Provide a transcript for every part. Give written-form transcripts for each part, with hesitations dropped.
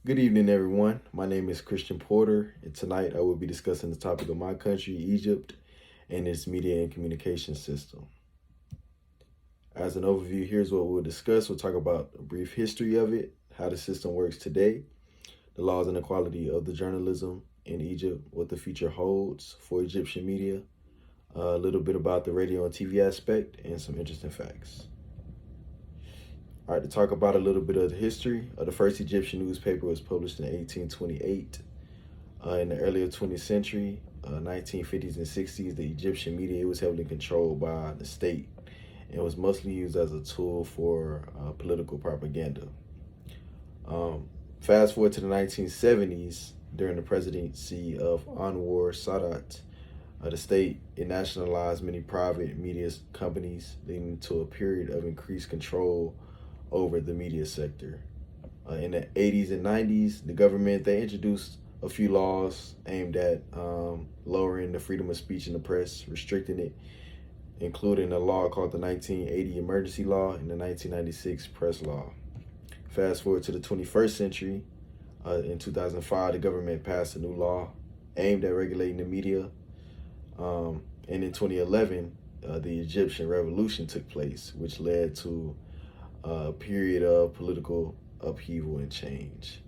Good evening, everyone. My name is Christian Porter, and tonight I will be discussing the topic of my country, Egypt, and its media and communication system. As an overview, here's what we'll discuss. We'll talk about a brief history of it, how the system works today, the laws and the quality of the journalism in Egypt, what the future holds for Egyptian media, a little bit about the radio and TV aspect, and some interesting facts. All right, to talk about a little bit of the history, the first Egyptian newspaper was published in 1828. In the earlier 20th century, 1950s and 60s, the Egyptian media was heavily controlled by the state and was mostly used as a tool for political propaganda. Fast forward to the 1970s, during the presidency of Anwar Sadat, the state nationalized many private media companies, leading to a period of increased control over the media sector. In the 80s and 90s, the government, they introduced a few laws aimed at lowering the freedom of speech in the press, restricting it, including a law called the 1980 Emergency Law and the 1996 Press Law. Fast forward to the 21st century, in 2005, the government passed a new law aimed at regulating the media. And in 2011, the Egyptian Revolution took place, which led to a period of political upheaval and change.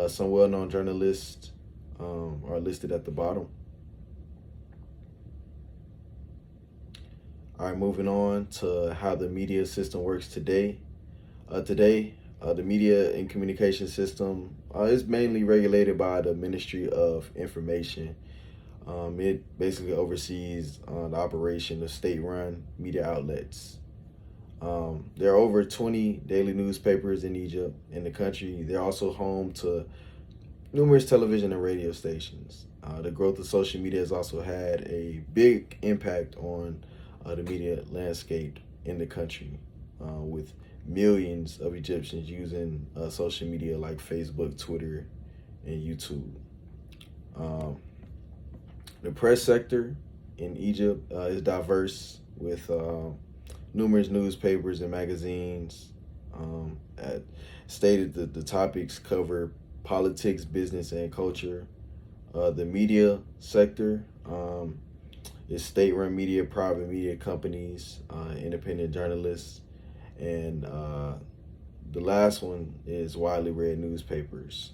Some well-known journalists are listed at the bottom. All right, moving on to how the media system works today. The media and communication system is mainly regulated by the Ministry of Information. It basically oversees the operation of state-run media outlets. There are over 20 daily newspapers in Egypt, in the country. They're also home to numerous television and radio stations. The growth of social media has also had a big impact on the media landscape in the country, with millions of Egyptians using social media like Facebook, Twitter, and YouTube. The press sector in Egypt is diverse, with numerous newspapers and magazines. Stated that the topics cover politics, business, and culture. The media sector is state-run media, private media companies, independent journalists, and the last one is widely read newspapers.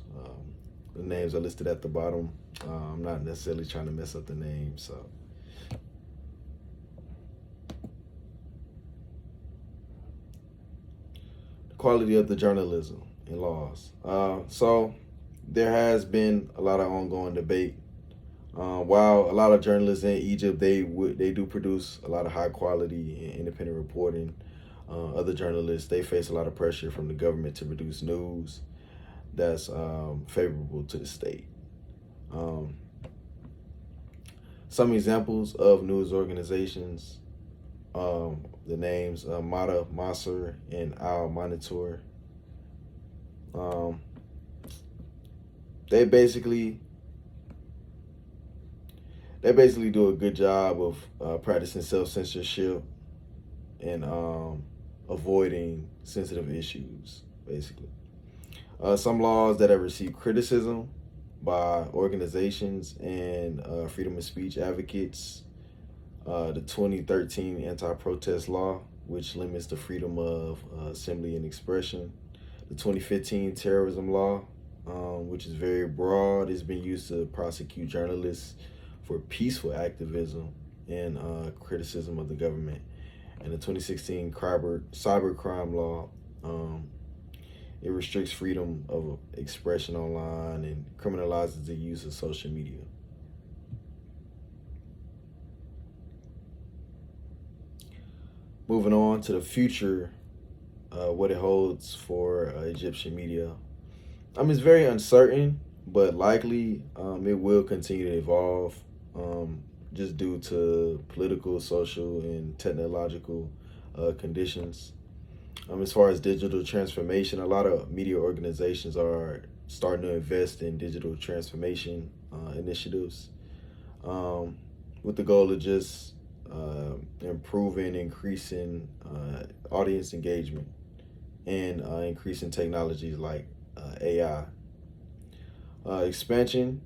The names are listed at the bottom. I'm not necessarily trying to mess up the names, so. Quality of the journalism and laws. So there has been a lot of ongoing debate. While a lot of journalists in Egypt, they do produce a lot of high quality and independent reporting, other journalists, they face a lot of pressure from the government to produce news that's favorable to the state. Some examples of news organizations, the names Mata, Masr, and Al Monitor. They basically do a good job of practicing self-censorship and avoiding sensitive issues, basically. Some laws that have received criticism by organizations and freedom of speech advocates. The 2013 anti-protest law, which limits the freedom of assembly and expression. The 2015 terrorism law, which is very broad, has been used to prosecute journalists for peaceful activism and criticism of the government. And the 2016 cybercrime law, it restricts freedom of expression online and criminalizes the use of social media. Moving on to the future, what it holds for Egyptian media. It's very uncertain, but likely it will continue to evolve, just due to political, social, and technological conditions. As far as digital transformation, a lot of media organizations are starting to invest in digital transformation initiatives, with the goal of just improving, increasing audience engagement, and increasing technologies like AI. Expansion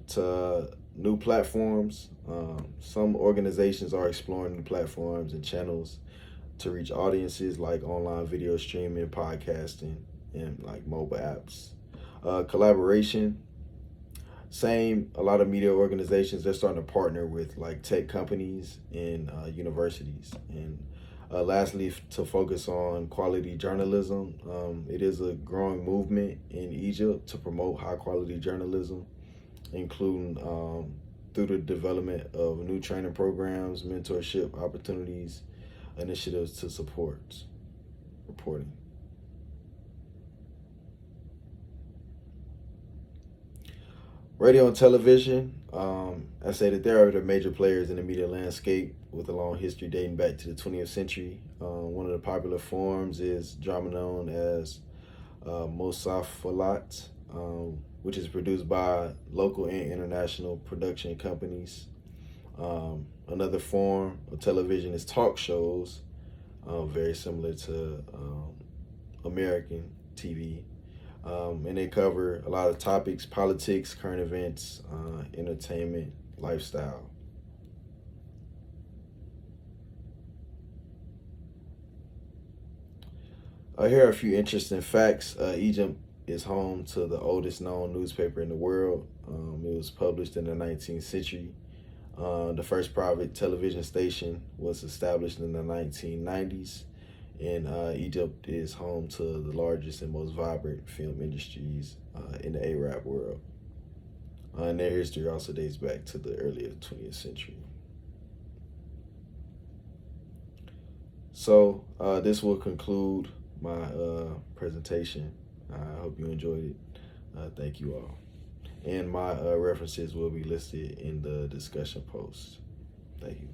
to new platforms. Some organizations are exploring new platforms and channels to reach audiences like online video streaming, podcasting, and like mobile apps. Collaboration. Same, a lot of media organizations, they're starting to partner with like tech companies and universities. And lastly, to focus on quality journalism, it is a growing movement in Egypt to promote high quality journalism, including through the development of new training programs, mentorship opportunities, initiatives to support reporting. Radio and television, I say that there are the major players in the media landscape with a long history dating back to the 20th century. One of the popular forms is drama known as Mosafalat, which is produced by local and international production companies. Another form of television is talk shows, very similar to American TV. And they cover a lot of topics: politics, current events, entertainment, lifestyle. Here are a few interesting facts. Egypt is home to the oldest known newspaper in the world. It was published in the 19th century. The first private television station was established in the 1990s. And Egypt is home to the largest and most vibrant film industries in the Arab world. And their history also dates back to the earlier 20th century. So this will conclude my presentation. I hope you enjoyed it. Thank you all. And my references will be listed in the discussion post. Thank you.